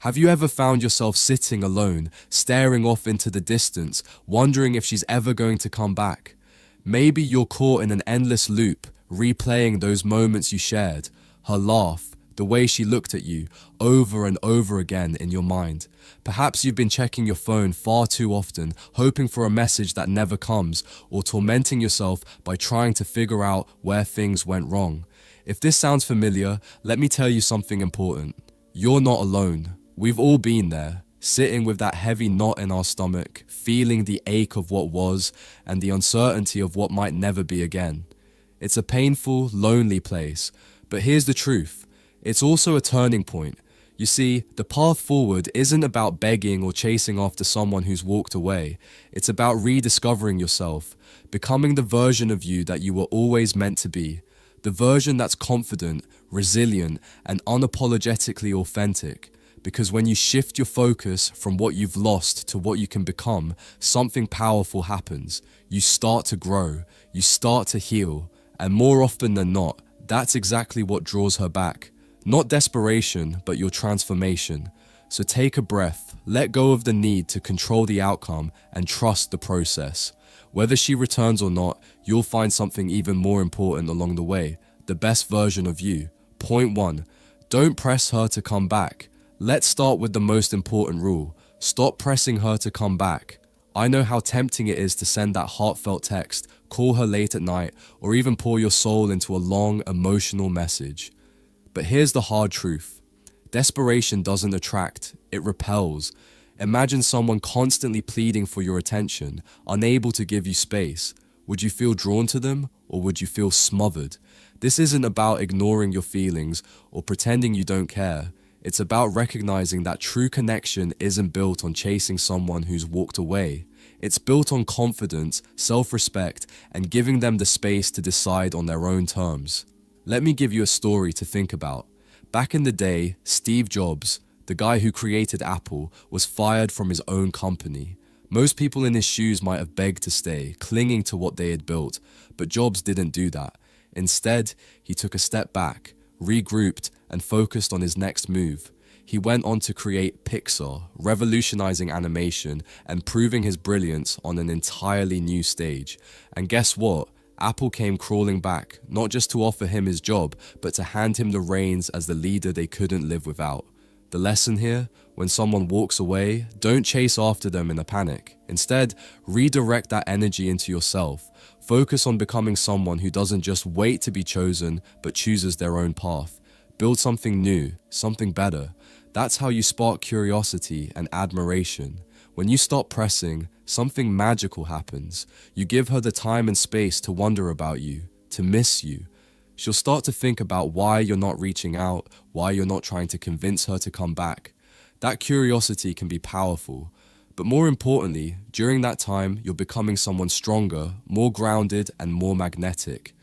Have you ever found yourself sitting alone, staring off into the distance, wondering if she's ever going to come back? Maybe you're caught in an endless loop, replaying those moments you shared, her laugh, the way she looked at you, over and over again in your mind. Perhaps you've been checking your phone far too often, hoping for a message that never comes, or tormenting yourself by trying to figure out where things went wrong. If this sounds familiar, let me tell you something important. You're not alone. We've all been there, sitting with that heavy knot in our stomach, feeling the ache of what was and the uncertainty of what might never be again. It's a painful, lonely place, but here's the truth. It's also a turning point. You see, the path forward isn't about begging or chasing after someone who's walked away. It's about rediscovering yourself, becoming the version of you that you were always meant to be. The version that's confident, resilient, and unapologetically authentic. Because when you shift your focus from what you've lost to what you can become, something powerful happens. You start to grow, you start to heal, and more often than not, that's exactly what draws her back. Not desperation, but your transformation. So take a breath, let go of the need to control the outcome, and trust the process. Whether she returns or not, you'll find something even more important along the way, the best version of you. Point 1. Don't press her to come back. Let's start with the most important rule. Stop pressing her to come back. I know how tempting it is to send that heartfelt text, call her late at night, or even pour your soul into a long, emotional message. But here's the hard truth. Desperation doesn't attract, it repels. Imagine someone constantly pleading for your attention, unable to give you space. Would you feel drawn to them, or would you feel smothered? This isn't about ignoring your feelings or pretending you don't care. It's about recognizing that true connection isn't built on chasing someone who's walked away. It's built on confidence, self-respect, and giving them the space to decide on their own terms. Let me give you a story to think about. Back in the day, Steve Jobs, the guy who created Apple, was fired from his own company. Most people in his shoes might have begged to stay, clinging to what they had built, but Jobs didn't do that. Instead, he took a step back, regrouped, and focused on his next move. He went on to create Pixar, revolutionizing animation and proving his brilliance on an entirely new stage. And guess what? Apple came crawling back, not just to offer him his job, but to hand him the reins as the leader they couldn't live without. The lesson here? When someone walks away, don't chase after them in a panic. Instead, redirect that energy into yourself. Focus on becoming someone who doesn't just wait to be chosen, but chooses their own path. Build something new, something better. That's how you spark curiosity and admiration. When you stop pressing, something magical happens. You give her the time and space to wonder about you, to miss you. She'll start to think about why you're not reaching out, why you're not trying to convince her to come back. That curiosity can be powerful. But more importantly, during that time, you're becoming someone stronger, more grounded, and more magnetic.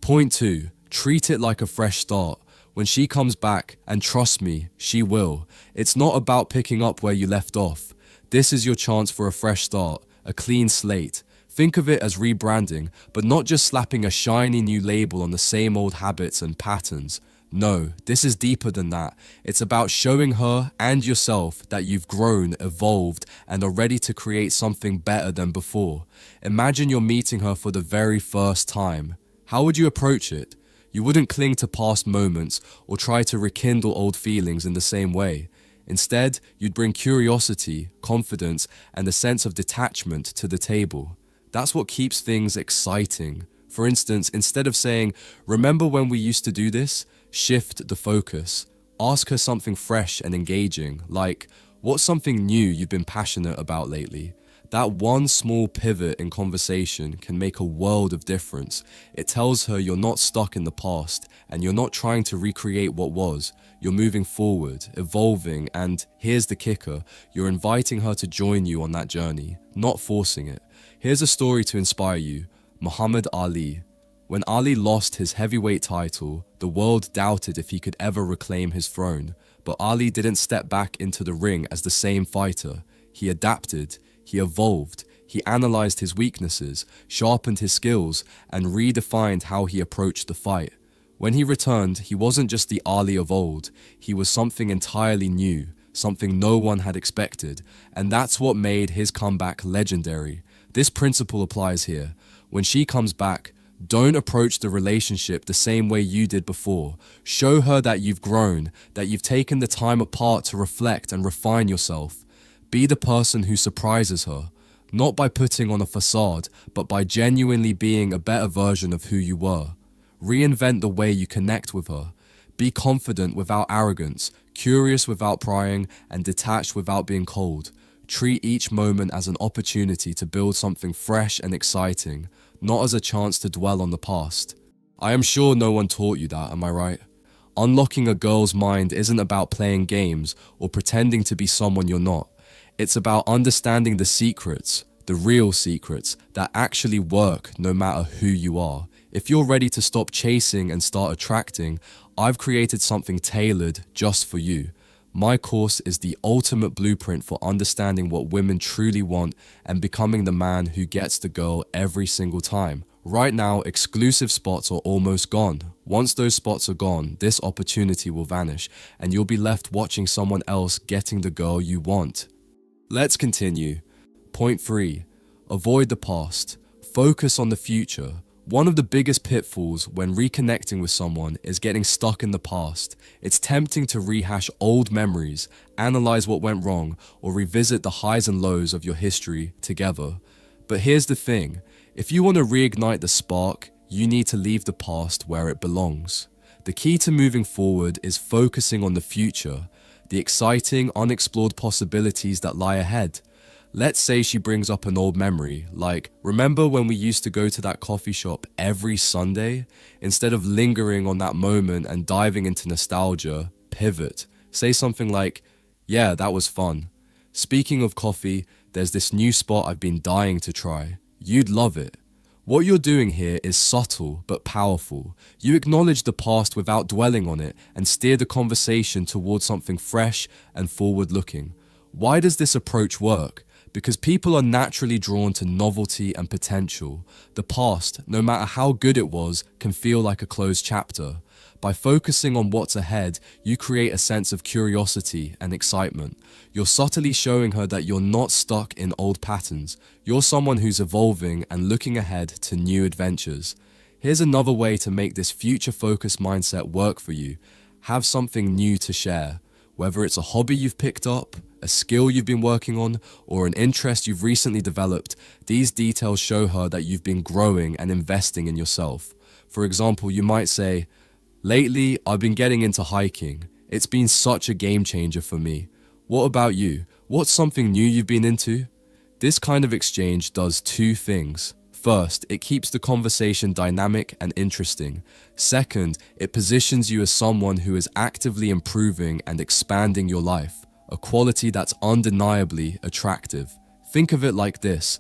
Point 2. Treat it like a fresh start. When she comes back, and trust me, she will, it's not about picking up where you left off. This is your chance for a fresh start, a clean slate. Think of it as rebranding, but not just slapping a shiny new label on the same old habits and patterns. No, this is deeper than that. It's about showing her and yourself that you've grown, evolved, and are ready to create something better than before. Imagine you're meeting her for the very first time. How would you approach it? You wouldn't cling to past moments or try to rekindle old feelings in the same way. Instead, you'd bring curiosity, confidence, and a sense of detachment to the table. That's what keeps things exciting. For instance, instead of saying, "Remember when we used to do this?" shift the focus. Ask her something fresh and engaging, like, "What's something new you've been passionate about lately?" That one small pivot in conversation can make a world of difference. It tells her you're not stuck in the past and you're not trying to recreate what was. You're moving forward, evolving, and here's the kicker, you're inviting her to join you on that journey, not forcing it. Here's a story to inspire you. Muhammad Ali. When Ali lost his heavyweight title, the world doubted if he could ever reclaim his throne. But Ali didn't step back into the ring as the same fighter. He adapted. He evolved, he analyzed his weaknesses, sharpened his skills, and redefined how he approached the fight. When he returned, he wasn't just the Ali of old, he was something entirely new, something no one had expected, and that's what made his comeback legendary. This principle applies here. When she comes back, don't approach the relationship the same way you did before. Show her that you've grown, that you've taken the time apart to reflect and refine yourself. Be the person who surprises her, not by putting on a facade, but by genuinely being a better version of who you were. Reinvent the way you connect with her. Be confident without arrogance, curious without prying, and detached without being cold. Treat each moment as an opportunity to build something fresh and exciting, not as a chance to dwell on the past. I am sure no one taught you that, am I right? Unlocking a girl's mind isn't about playing games or pretending to be someone you're not. It's about understanding the secrets, the real secrets, that actually work no matter who you are. If you're ready to stop chasing and start attracting, I've created something tailored just for you. My course is the ultimate blueprint for understanding what women truly want and becoming the man who gets the girl every single time. Right now, exclusive spots are almost gone. Once those spots are gone, this opportunity will vanish and you'll be left watching someone else getting the girl you want. Let's continue. Point 3. Avoid the past. Focus on the future. One of the biggest pitfalls when reconnecting with someone is getting stuck in the past. It's tempting to rehash old memories, analyze what went wrong, or revisit the highs and lows of your history together. But here's the thing, if you want to reignite the spark, you need to leave the past where it belongs. The key to moving forward is focusing on the future, the exciting, unexplored possibilities that lie ahead. Let's say she brings up an old memory, like, remember when we used to go to that coffee shop every Sunday? Instead of lingering on that moment and diving into nostalgia, pivot. Say something like, yeah, that was fun. Speaking of coffee, there's this new spot I've been dying to try. You'd love it. What you're doing here is subtle but powerful. You acknowledge the past without dwelling on it and steer the conversation towards something fresh and forward-looking. Why does this approach work? Because people are naturally drawn to novelty and potential. The past, no matter how good it was, can feel like a closed chapter. By focusing on what's ahead, you create a sense of curiosity and excitement. You're subtly showing her that you're not stuck in old patterns. You're someone who's evolving and looking ahead to new adventures. Here's another way to make this future-focused mindset work for you. Have something new to share. Whether it's a hobby you've picked up, a skill you've been working on, or an interest you've recently developed, these details show her that you've been growing and investing in yourself. For example, you might say, lately, I've been getting into hiking. It's been such a game changer for me. What about you? What's something new you've been into? This kind of exchange does two things. First, it keeps the conversation dynamic and interesting. Second, it positions you as someone who is actively improving and expanding your life, a quality that's undeniably attractive. Think of it like this.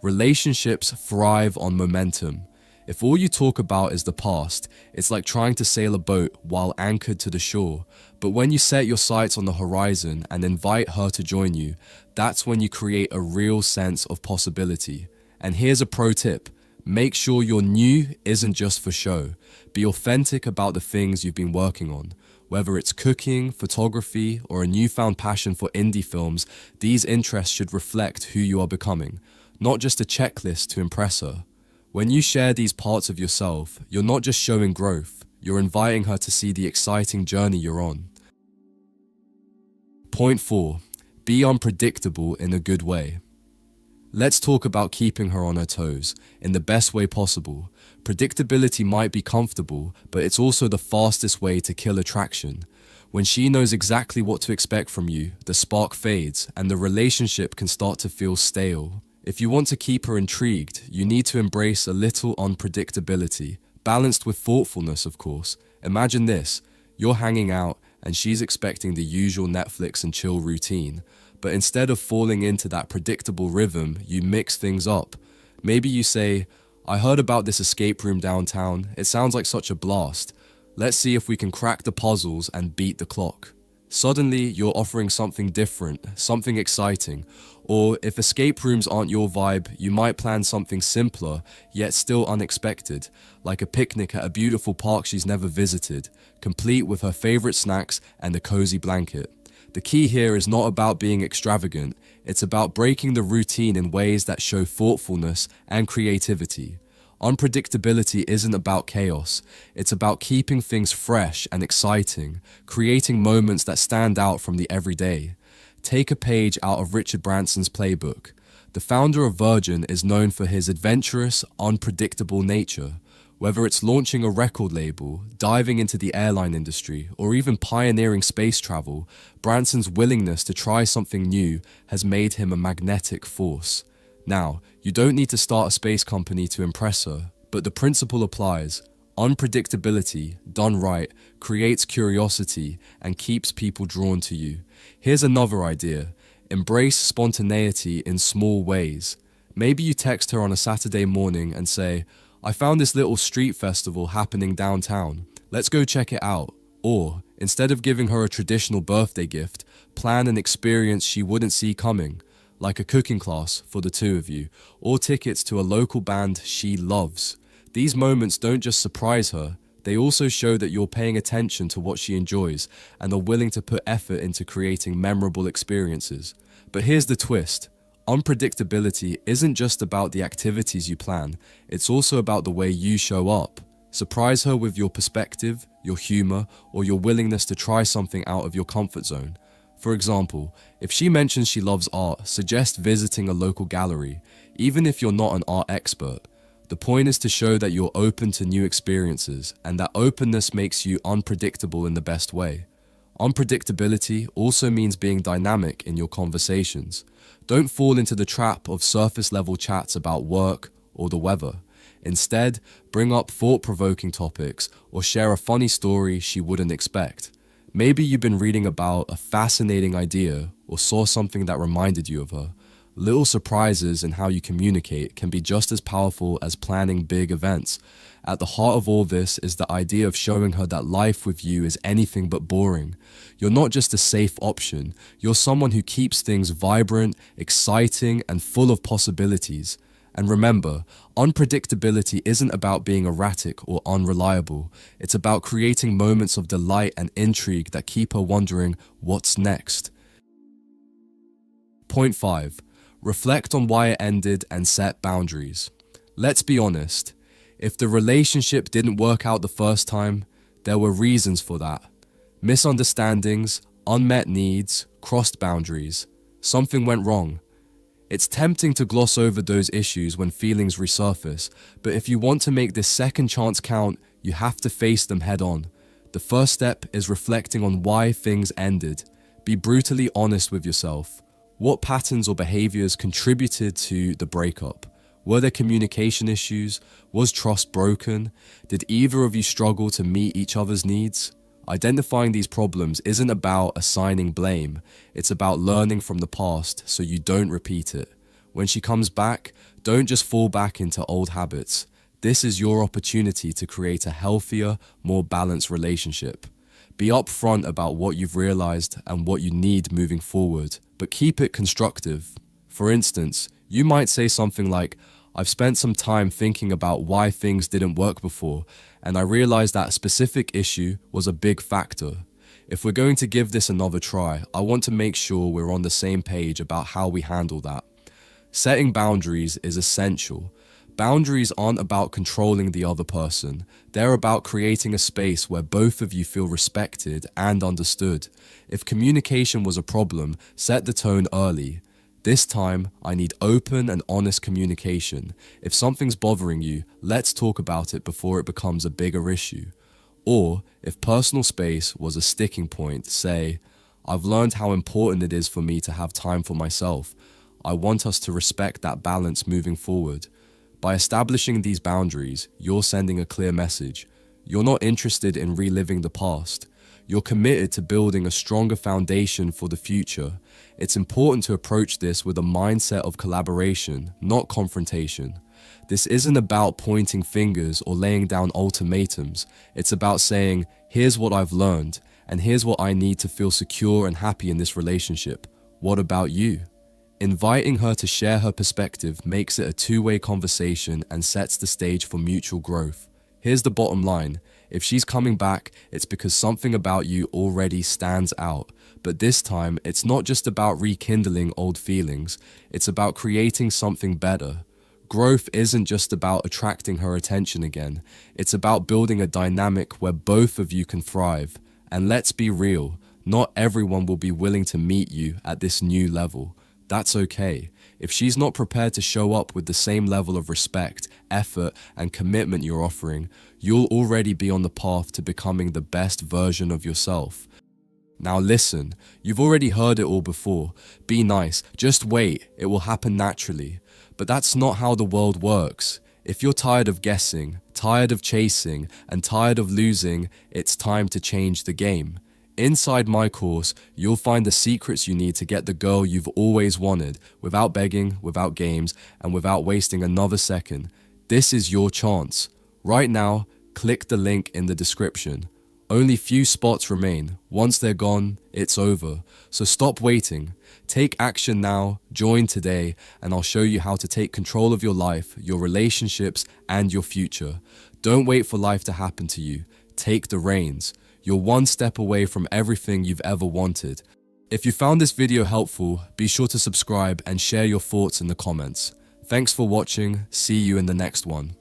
Relationships thrive on momentum. If all you talk about is the past, it's like trying to sail a boat while anchored to the shore. But when you set your sights on the horizon and invite her to join you, that's when you create a real sense of possibility. And here's a pro tip. Make sure your new isn't just for show. Be authentic about the things you've been working on. Whether it's cooking, photography, or a newfound passion for indie films, these interests should reflect who you are becoming, not just a checklist to impress her. When you share these parts of yourself, you're not just showing growth, you're inviting her to see the exciting journey you're on. Point 4. Be unpredictable in a good way. Let's talk about keeping her on her toes in the best way possible. Predictability might be comfortable, but it's also the fastest way to kill attraction. When she knows exactly what to expect from you, the spark fades and the relationship can start to feel stale. If you want to keep her intrigued, you need to embrace a little unpredictability, balanced with thoughtfulness, of course. Imagine this, you're hanging out and she's expecting the usual Netflix and chill routine. But instead of falling into that predictable rhythm, you mix things up. Maybe you say, I heard about this escape room downtown. It sounds like such a blast. Let's see if we can crack the puzzles and beat the clock. Suddenly, you're offering something different, something exciting. Or if escape rooms aren't your vibe, you might plan something simpler, yet still unexpected, like a picnic at a beautiful park she's never visited, complete with her favorite snacks and a cozy blanket. The key here is not about being extravagant, it's about breaking the routine in ways that show thoughtfulness and creativity. Unpredictability isn't about chaos, it's about keeping things fresh and exciting, creating moments that stand out from the everyday. Take a page out of Richard Branson's playbook. The founder of Virgin is known for his adventurous, unpredictable nature. Whether it's launching a record label, diving into the airline industry, or even pioneering space travel, Branson's willingness to try something new has made him a magnetic force. Now, you don't need to start a space company to impress her, but the principle applies. Unpredictability, done right, creates curiosity and keeps people drawn to you. Here's another idea. Embrace spontaneity in small ways. Maybe you text her on a Saturday morning and say, "I found this little street festival happening downtown. Let's go check it out." Or, instead of giving her a traditional birthday gift, plan an experience she wouldn't see coming, like a cooking class for the two of you, or tickets to a local band she loves. These moments don't just surprise her, they also show that you're paying attention to what she enjoys and are willing to put effort into creating memorable experiences. But here's the twist. Unpredictability isn't just about the activities you plan, it's also about the way you show up. Surprise her with your perspective, your humor, or your willingness to try something out of your comfort zone. For example, if she mentions she loves art, suggest visiting a local gallery, even if you're not an art expert. The point is to show that you're open to new experiences, and that openness makes you unpredictable in the best way. Unpredictability also means being dynamic in your conversations. Don't fall into the trap of surface-level chats about work or the weather. Instead, bring up thought-provoking topics or share a funny story she wouldn't expect. Maybe you've been reading about a fascinating idea or saw something that reminded you of her. Little surprises in how you communicate can be just as powerful as planning big events. At the heart of all this is the idea of showing her that life with you is anything but boring. You're not just a safe option, you're someone who keeps things vibrant, exciting, and full of possibilities. And remember, unpredictability isn't about being erratic or unreliable. It's about creating moments of delight and intrigue that keep her wondering, what's next? Point 5. Reflect on why it ended and set boundaries. Let's be honest. If the relationship didn't work out the first time, there were reasons for that. Misunderstandings, unmet needs, crossed boundaries. Something went wrong. It's tempting to gloss over those issues when feelings resurface, but if you want to make this second chance count, you have to face them head on. The first step is reflecting on why things ended. Be brutally honest with yourself. What patterns or behaviors contributed to the breakup? Were there communication issues? Was trust broken? Did either of you struggle to meet each other's needs? Identifying these problems isn't about assigning blame, it's about learning from the past so you don't repeat it. When she comes back, don't just fall back into old habits. This is your opportunity to create a healthier, more balanced relationship. Be upfront about what you've realized and what you need moving forward, but keep it constructive. For instance, you might say something like, "I've spent some time thinking about why things didn't work before, and I realized that a specific issue was a big factor. If we're going to give this another try, I want to make sure we're on the same page about how we handle that." Setting boundaries is essential. Boundaries aren't about controlling the other person. They're about creating a space where both of you feel respected and understood. If communication was a problem, set the tone early. This time, I need open and honest communication. If something's bothering you, let's talk about it before it becomes a bigger issue. Or, if personal space was a sticking point, say, "I've learned how important it is for me to have time for myself. I want us to respect that balance moving forward." By establishing these boundaries, you're sending a clear message. You're not interested in reliving the past. You're committed to building a stronger foundation for the future. It's important to approach this with a mindset of collaboration, not confrontation. This isn't about pointing fingers or laying down ultimatums. It's about saying, "Here's what I've learned, and here's what I need to feel secure and happy in this relationship. What about you? Inviting her to share her perspective makes it a two-way conversation and sets the stage for mutual growth. Here's the bottom line. If she's coming back, it's because something about you already stands out. But this time, it's not just about rekindling old feelings. It's about creating something better. Growth isn't just about attracting her attention again. It's about building a dynamic where both of you can thrive. And let's be real, not everyone will be willing to meet you at this new level. That's okay. If she's not prepared to show up with the same level of respect, effort, and commitment you're offering, you'll already be on the path to becoming the best version of yourself. Now listen, you've already heard it all before. Be nice, just wait, it will happen naturally. But that's not how the world works. If you're tired of guessing, tired of chasing, and tired of losing, it's time to change the game. Inside my course, you'll find the secrets you need to get the girl you've always wanted, without begging, without games, and without wasting another second. This is your chance. Right now, click the link in the description. Only few spots remain. Once they're gone, it's over. So stop waiting. Take action now, join today, and I'll show you how to take control of your life, your relationships, and your future. Don't wait for life to happen to you. Take the reins. You're one step away from everything you've ever wanted. If you found this video helpful, be sure to subscribe and share your thoughts in the comments. Thanks for watching. See you in the next one.